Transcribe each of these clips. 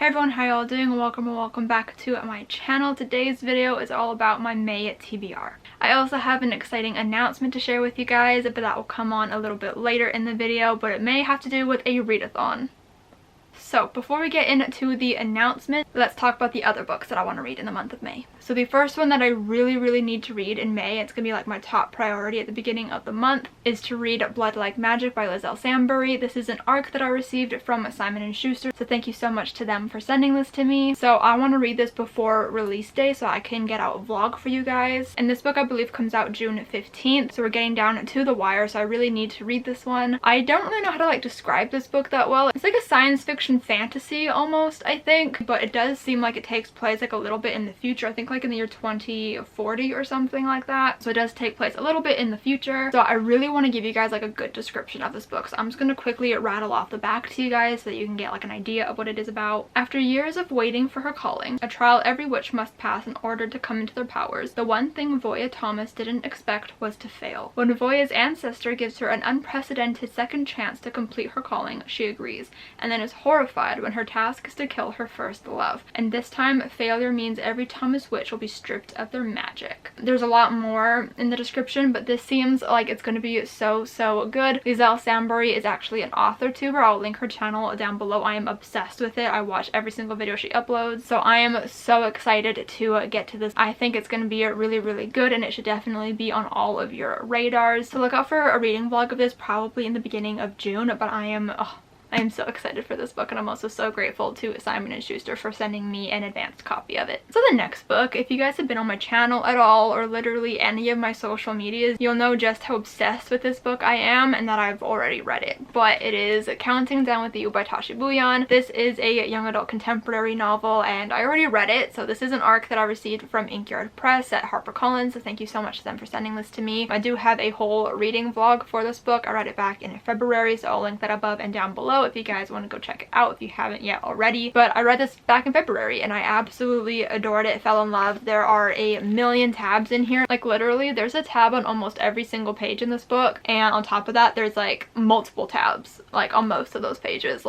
Hey everyone, how y'all doing? Welcome back to my channel. Today's video is all about my May TBR. I also have an exciting announcement to share with you guys, but that will come on a little bit later in the video, but it may have to do with a readathon. So before we get into the announcement, let's talk about the other books that I want to read in the month of May. So the first one that I really need to read in May, it's gonna be like my top priority at the beginning of the month, is to read Blood Like Magic by Liz L. Sambury. This is an ARC that I received from Simon & Schuster, so thank you so much to them for sending this to me. So I want to read this before release day so I can get out a vlog for you guys. And this book I believe comes out June 15th, so we're getting down to the wire, so I really need to read this one. I don't really know how to describe this book that well. It's like a science fiction fantasy almost, I think, but it does seem like it takes place a little bit in the future. I think in the year 2040 or something like that, so it does take place a little bit in the future. So I really want to give you guys a good description of this book, so I'm just going to quickly rattle off the back to you guys so that you can get an idea of what it is about. After years of waiting for her calling, a trial every witch must pass in order to come into their powers, the one thing Voya Thomas didn't expect was to fail. When Voya's ancestor gives her an unprecedented second chance to complete her calling, she agrees, and then is horrified when her task is to kill her first love. And this time, failure means every Thomas witch will be stripped of their magic. There's a lot more in the description, but this seems like it's going to be so good. Liz L. Sambury is actually an author tuber. I'll link her channel down below. I am obsessed with it. I watch every single video she uploads, so I am so excited to get to this. I think it's going to be really good, and it should definitely be on all of your radars. So look out for a reading vlog of this probably in the beginning of June, but I am so excited for this book, and I'm also so grateful to Simon & Schuster for sending me an advanced copy of it. So the next book, if you guys have been on my channel at all or literally any of my social medias, you'll know just how obsessed with this book I am and that I've already read it. But it is Counting Down with You by Tashi Bhuiyan. This is a young adult contemporary novel, and I already read it. So this is an ARC that I received from Inkyard Press at HarperCollins, so thank you so much to them for sending this to me. I do have a whole reading vlog for this book. I read it back in February, so I'll link that above and down below if you guys want to go check it out if you haven't yet already. But I read this back in February and I absolutely adored it, fell in love. There are a million tabs in here. Literally there's a tab on almost every single page in this book, and on top of that there's multiple tabs on most of those pages.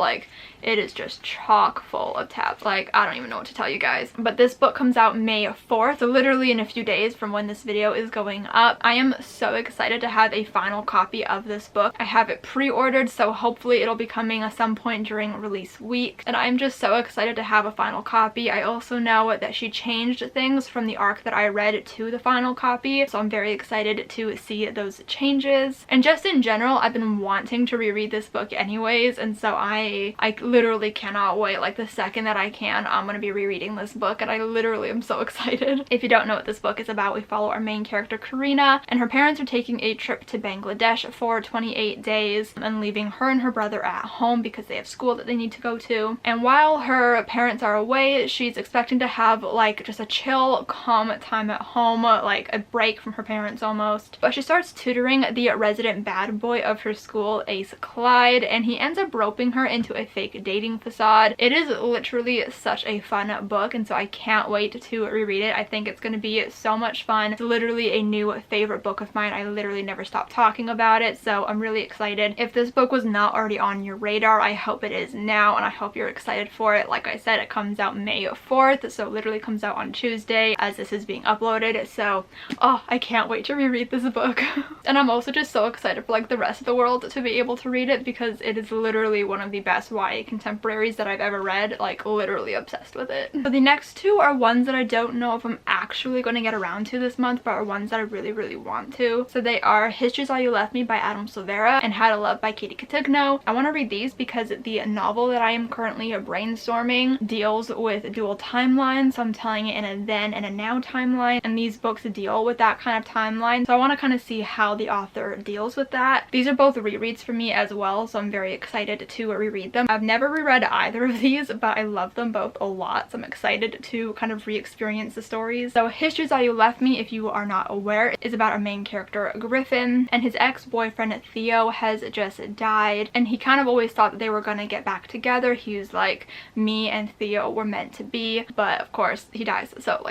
It is just chock full of tabs. I don't even know what to tell you guys. But this book comes out May 4th, so literally in a few days from when this video is going up. I am so excited to have a final copy of this book. I have it pre-ordered, so hopefully it'll be coming at some point during release week, and I'm just so excited to have a final copy. I also know that she changed things from the ARC that I read to the final copy, so I'm very excited to see those changes. And just in general, I've been wanting to reread this book anyways, and so I literally cannot wait. The second that I can, I'm gonna be rereading this book, and I literally am so excited. If you don't know what this book is about, we follow our main character Karina, and her parents are taking a trip to Bangladesh for 28 days and leaving her and her brother at home because they have school that they need to go to. And while her parents are away, she's expecting to have just a chill, calm time at home, a break from her parents almost. But she starts tutoring the resident bad boy of her school, Ace Clyde, and he ends up roping her into a fake dating facade. It is literally such a fun book, and so I can't wait to reread it. I think it's going to be so much fun. It's literally a new favorite book of mine. I literally never stop talking about it, so I'm really excited. If this book was not already on your radar, I hope it is now, and I hope you're excited for it. Like I said, it comes out May 4th, so it literally comes out on Tuesday as this is being uploaded. So I can't wait to reread this book. And I'm also just so excited for the rest of the world to be able to read it, because it is literally one of the best YA contemporaries that I've ever read. Literally obsessed with it. So the next two are ones that I don't know if I'm actually going to get around to this month, but are ones that I really want to. So they are History's All You Left Me by Adam Silvera and How to Love by Katie Catugno. I want to read these because the novel that I am currently brainstorming deals with dual timelines, so I'm telling it in a then and a now timeline, and these books deal with that kind of timeline, so I want to see how the author deals with that. These are both rereads for me as well, so I'm very excited to reread them. I've never reread either of these, but I love them both a lot, so I'm excited to re-experience the stories. So History's All You Left Me, if you are not aware, is about our main character Griffin, and his ex-boyfriend Theo has just died, and he always thought that they were gonna get back together. He was me and Theo were meant to be, but of course he dies, so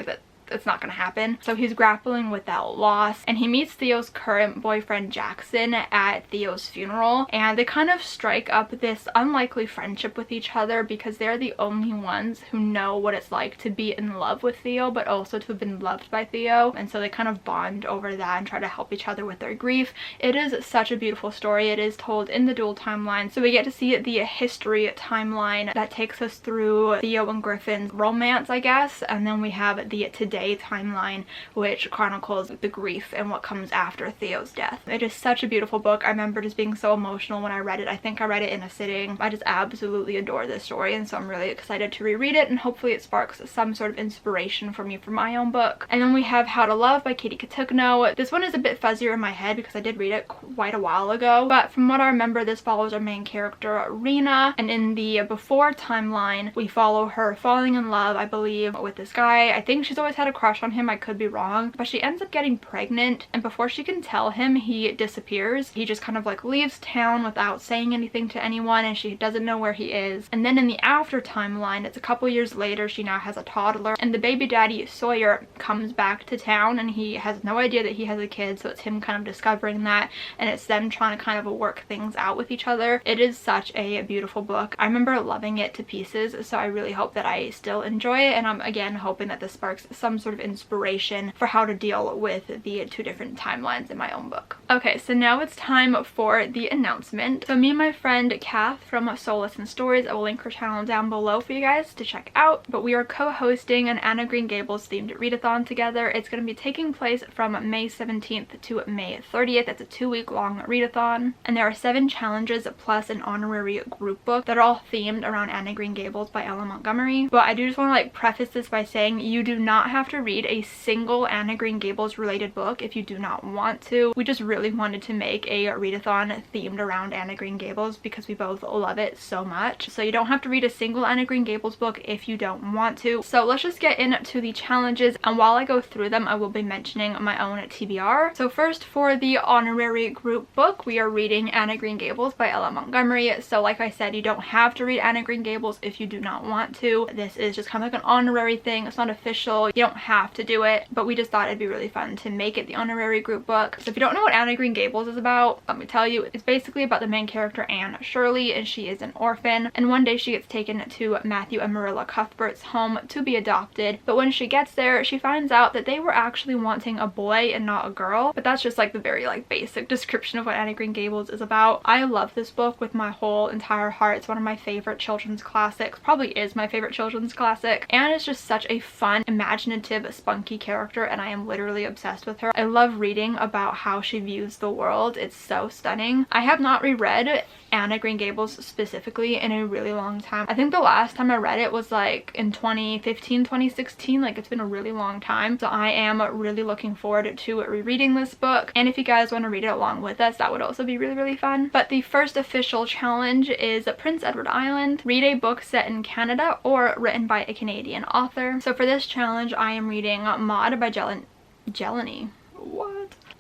it's not gonna happen. So he's grappling with that loss, and he meets Theo's current boyfriend Jackson at Theo's funeral, and they kind of strike up this unlikely friendship with each other because they're the only ones who know what it's like to be in love with Theo but also to have been loved by Theo, and so they kind of bond over that and try to help each other with their grief. It is such a beautiful story. It is told in the dual timeline, so we get to see the history timeline that takes us through Theo and Griffin's romance, I guess, and then we have the today timeline, which chronicles the grief and what comes after Theo's death. It is such a beautiful book. I remember just being so emotional when I read it. I think I read it in a sitting. I just absolutely adore this story, and so I'm really excited to reread it, and hopefully it sparks some sort of inspiration for me for my own book. And then we have How to Love by Katie Katukno. This one is a bit fuzzier in my head because I did read it quite a while ago, but from what I remember, this follows our main character Rena, and in the before timeline we follow her falling in love, I believe, with this guy. I think she's always had a crush on him, I could be wrong, but she ends up getting pregnant, and before she can tell him, he disappears. He just kind of like leaves town without saying anything to anyone, and she doesn't know where he is. And then in the after timeline, it's a couple years later, she now has a toddler, and the baby daddy Sawyer comes back to town, and he has no idea that he has a kid, so it's him kind of discovering that, and it's them trying to kind of work things out with each other. It is such a beautiful book. I remember loving it to pieces, so I really hope that I still enjoy it, and I'm again hoping that this sparks some sort of inspiration for how to deal with the two different timelines in my own book. Okay, so now it's time for the announcement. So me and my friend Cath from Solace and Stories, I will link her channel down below for you guys to check out, but we are co-hosting an Anne of Green Gables themed readathon together. It's going to be taking place from May 17th to May 30th. It's a 2-week long readathon, and there are 7 challenges plus an honorary group book that are all themed around Anne of Green Gables by Ella Montgomery. But I do just want to like preface this by saying you do not have to read a single Anne of Green Gables related book if you do not want to. We just really wanted to make a readathon themed around Anne of Green Gables because we both love it so much. So you don't have to read a single Anne of Green Gables book if you don't want to. So let's just get into the challenges, and while I go through them, I will be mentioning my own TBR. So first, for the honorary group book, we are reading Anne of Green Gables by Ella Montgomery. So like I said, you don't have to read Anne of Green Gables if you do not want to. This is just kind of like an honorary thing. It's not official. You don't have to do it, but we just thought it'd be really fun to make it the honorary group book. So if you don't know what Anne of Green Gables is about, let me tell you. It's basically about the main character Anne Shirley, and she is an orphan, and one day she gets taken to Matthew and Marilla Cuthbert's home to be adopted, but when she gets there she finds out that they were actually wanting a boy and not a girl. But that's just like the very like basic description of what Anne of Green Gables is about. I love this book with my whole entire heart. It's one of my favorite children's classics, probably is my favorite children's classic. Anne is just such a fun, imaginative, spunky character, and I am literally obsessed with her. I love reading about how she views the world. It's so stunning. I have not reread Anne of Green Gables specifically in a really long time. I think the last time I read it was like in 2015, 2016. Like, it's been a really long time, so I am really looking forward to rereading this book, and if you guys want to read it along with us, that would also be really fun. But the first official challenge is Prince Edward Island. Read a book set in Canada or written by a Canadian author. So for this challenge I am reading Maud by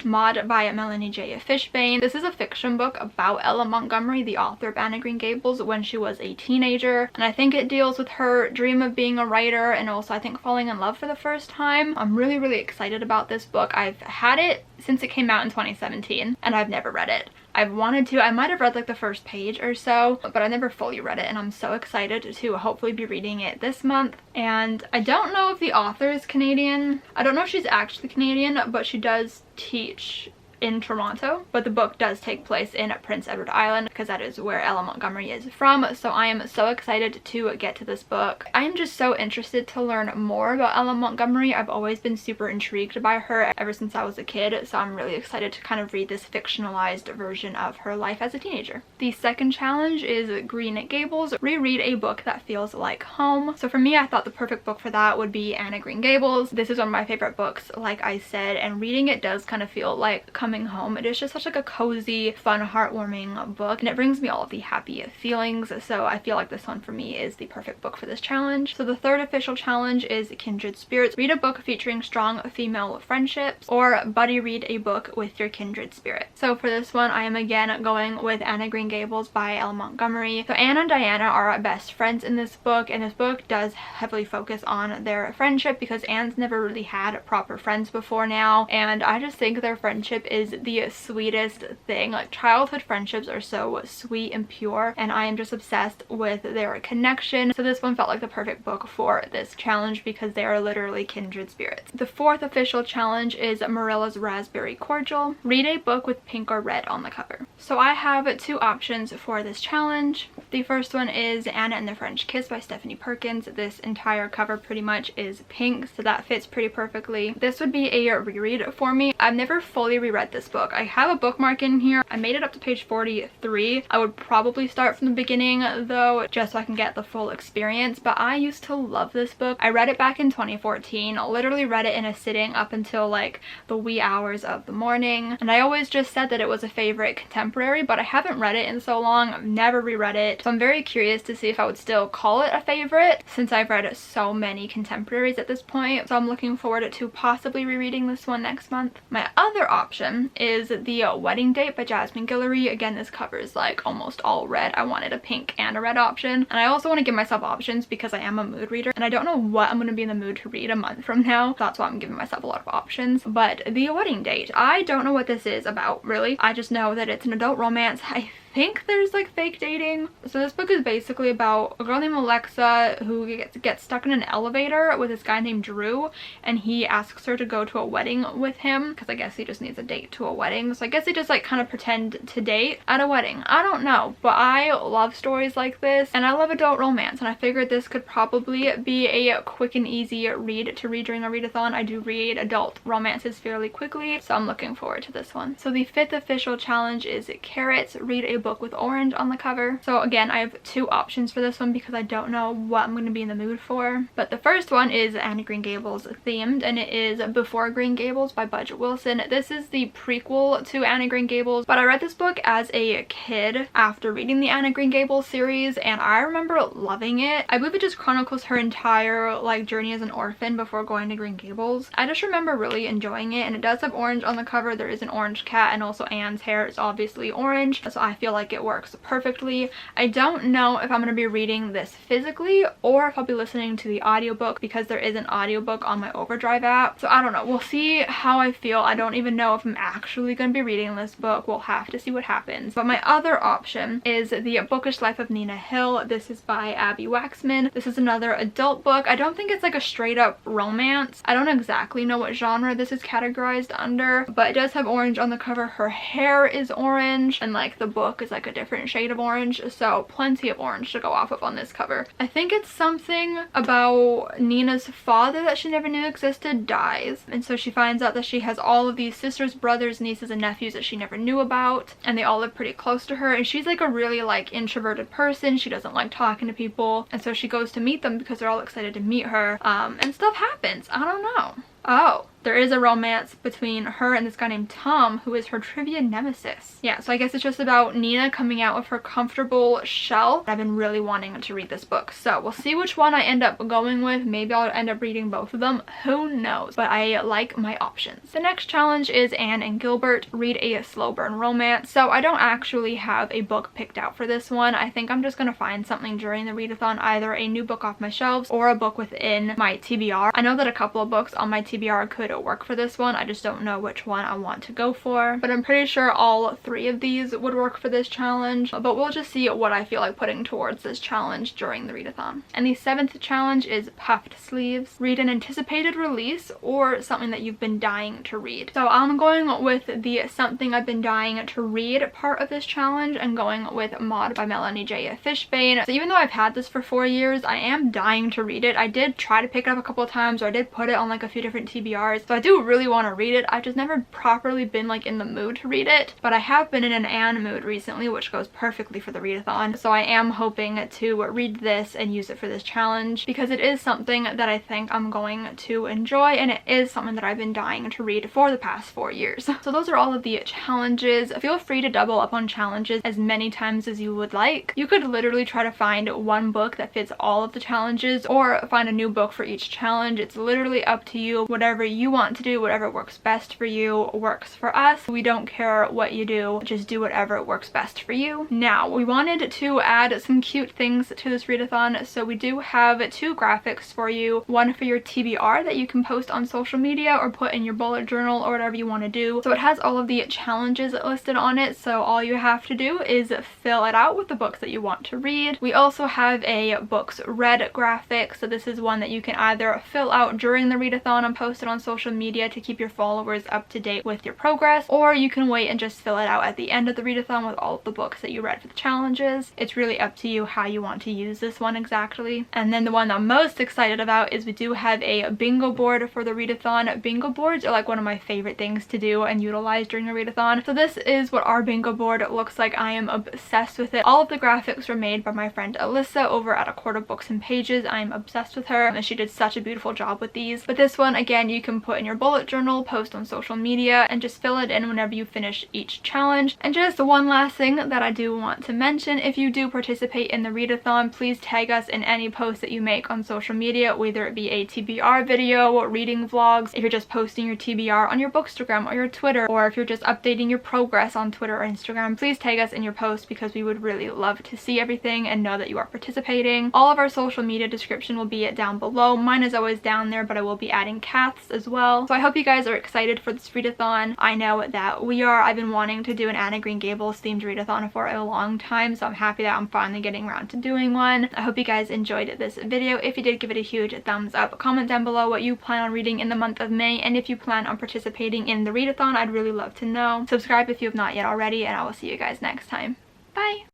Maud by Melanie J. Fishbane. This is a fiction book about Ella Montgomery, the author of Anne of Green Gables, when she was a teenager, and I think it deals with her dream of being a writer and also I think falling in love for the first time. I'm really excited about this book. I've had it since it came out in 2017 and I've never read it. I've wanted to. I might have read like the first page or so, but I never fully read it, and I'm so excited to hopefully be reading it this month. And I don't know if the author is Canadian. I don't know if she's actually Canadian, but she does teach in Toronto, but the book does take place in Prince Edward Island because that is where Ella Montgomery is from. So I am so excited to get to this book. I am just so interested to learn more about Ella Montgomery. I've always been super intrigued by her ever since I was a kid, so I'm really excited to kind of read this fictionalized version of her life as a teenager. The second challenge is Green Gables. Reread a book that feels like home. So for me, I thought the perfect book for that would be Anne of Green Gables. This is one of my favorite books, like I said, and reading it does kind of feel like coming coming home. It is just such like a cozy, fun, heartwarming book, and it brings me all of the happy feelings, so I feel like this one for me is the perfect book for this challenge. So the third official challenge is Kindred Spirits. Read a book featuring strong female friendships, or buddy read a book with your kindred spirit. So for this one, I am again going with Anne of Green Gables by L. Montgomery. So Anne and Diana are best friends in this book, and this book does heavily focus on their friendship because Anne's never really had proper friends before now, and I just think their friendship is the sweetest thing. Like, childhood friendships are so sweet and pure, and I am just obsessed with their connection. So this one felt like the perfect book for this challenge because they are literally kindred spirits. The fourth official challenge is Marilla's Raspberry Cordial. Read a book with pink or red on the cover. So I have two options for this challenge. The first one is Anna and the French Kiss by Stephanie Perkins. This entire cover pretty much is pink, so that fits pretty perfectly. This would be a reread for me. I've never fully reread this book. I have a bookmark in here. I made it up to page 43. I would probably start from the beginning though, just so I can get the full experience, but I used to love this book. I read it back in 2014. I literally read it in a sitting up until like the wee hours of the morning, and I always just said that it was a favorite contemporary, but I haven't read it in so long. I've never reread it, so I'm very curious to see if I would still call it a favorite since I've read so many contemporaries at this point. So I'm looking forward to possibly rereading this one next month. My other option is The Wedding Date by Jasmine Guillory. Again, this cover is like almost all red. I wanted a pink and a red option, and I also want to give myself options because I am a mood reader and I don't know what I'm going to be in the mood to read a month from now. That's why I'm giving myself a lot of options. But The Wedding Date, I don't know what this is about really. I just know that it's an adult romance. I think there's like fake dating. So this book is basically about a girl named Alexa who gets stuck in an elevator with this guy named Drew, and he asks her to go to a wedding with him because I guess he just needs a date to a wedding. So I guess they just like kind of pretend to date at a wedding. I don't know, but I love stories like this and I love adult romance, and I figured this could probably be a quick and easy read to read during a readathon. I do read adult romances fairly quickly, so I'm looking forward to this one. So the fifth official challenge is Carrots. Read a book with orange on the cover. So again, I have two options for this one because I don't know what I'm going to be in the mood for. But the first one is Anne of Green Gables themed, and it is Before Green Gables by Budget Wilson. This is the prequel to Anne of Green Gables, but I read this book as a kid after reading the Anne of Green Gables series, and I remember loving it. I believe it just chronicles her entire like journey as an orphan before going to Green Gables. I just remember really enjoying it, and it does have orange on the cover. There is an orange cat, and also Anne's hair is obviously orange, so I feel like it works perfectly. I don't know if I'm going to be reading this physically or if I'll be listening to the audiobook because there is an audiobook on my Overdrive app. So I don't know. We'll see how I feel. I don't even know if I'm actually going to be reading this book. We'll have to see what happens. But my other option is The Bookish Life of Nina Hill. This is by Abby Waxman. This is another adult book. I don't think it's like a straight up romance. I don't exactly know what genre this is categorized under, but it does have orange on the cover. Her hair is orange, and like the book is like a different shade of orange, so plenty of orange to go off of on this cover. I think it's something about Nina's father that she never knew existed dies, and so she finds out that she has all of these sisters, brothers, nieces, and nephews that she never knew about, and they all live pretty close to her, and she's like a really like introverted person. She doesn't like talking to people, and so she goes to meet them because they're all excited to meet her, and stuff happens. I don't know. Oh, there is a romance between her and this guy named Tom, who is her trivia nemesis. Yeah, so I guess it's just about Nina coming out of her comfortable shell. I've been really wanting to read this book, so we'll see which one I end up going with. Maybe I'll end up reading both of them. Who knows? But I like my options. The next challenge is Anne and Gilbert. Read a slow burn romance. So I don't actually have a book picked out for this one. I think I'm just gonna find something during the readathon, either a new book off my shelves or a book within my TBR. I know that a couple of books on my TBR could work for this one. I just don't know which one I want to go for, but I'm pretty sure all three of these would work for this challenge, but we'll just see what I feel like putting towards this challenge during the readathon. And the seventh challenge is Puffed Sleeves. Read an anticipated release or something that you've been dying to read. So I'm going with the something I've been dying to read part of this challenge and going with Maud by Melanie J. Fishbane. So even though I've had this for 4 years, I am dying to read it. I did try to pick it up a couple of times, or I did put it on like a few different TBRs, so I do really want to read it. I've just never properly been like in the mood to read it, but I have been in an Anne mood recently, which goes perfectly for the readathon. So I am hoping to read this and use it for this challenge because it is something that I think I'm going to enjoy, and it is something that I've been dying to read for the past 4 years. So those are all of the challenges. Feel free to double up on challenges as many times as you would like. You could literally try to find one book that fits all of the challenges or find a new book for each challenge. It's literally up to you. Whatever you want to do, whatever works best for you works for us. We don't care what you do, just do whatever works best for you. Now, we wanted to add some cute things to this readathon, so we do have 2 graphics for you. One for your TBR that you can post on social media or put in your bullet journal or whatever you want to do. So it has all of the challenges listed on it, so all you have to do is fill it out with the books that you want to read. We also have a books read graphic, so this is one that you can either fill out during the readathon and post it on social media to keep your followers up to date with your progress, or you can wait and just fill it out at the end of the readathon with all of the books that you read for the challenges. It's really up to you how you want to use this one exactly. And then the one that I'm most excited about is we do have a bingo board for the readathon. Bingo boards are like one of my favorite things to do and utilize during the readathon. So this is what our bingo board looks like. I am obsessed with it. All of the graphics were made by my friend Alyssa over at A Quarter Books and Pages. I'm obsessed with her and she did such a beautiful job with these. But this one, again, you can put in your bullet journal, post on social media, and just fill it in whenever you finish each challenge. And just one last thing that I do want to mention, if you do participate in the readathon, please tag us in any post that you make on social media, whether it be a TBR video, reading vlogs, if you're just posting your TBR on your Bookstagram or your Twitter, or if you're just updating your progress on Twitter or Instagram, please tag us in your posts because we would really love to see everything and know that you are participating. All of our social media description will be down below. Mine is always down there, but I will be adding Cath's as well. So I hope you guys are excited for this readathon. I know that we are. I've been wanting to do an Anne of Green Gables themed readathon for a long time, so I'm happy that I'm finally getting around to doing one. I hope you guys enjoyed this video. If you did, give it a huge thumbs up. Comment down below what you plan on reading in the month of May, and if you plan on participating in the readathon, I'd really love to know. Subscribe if you have not yet already, and I will see you guys next time. Bye!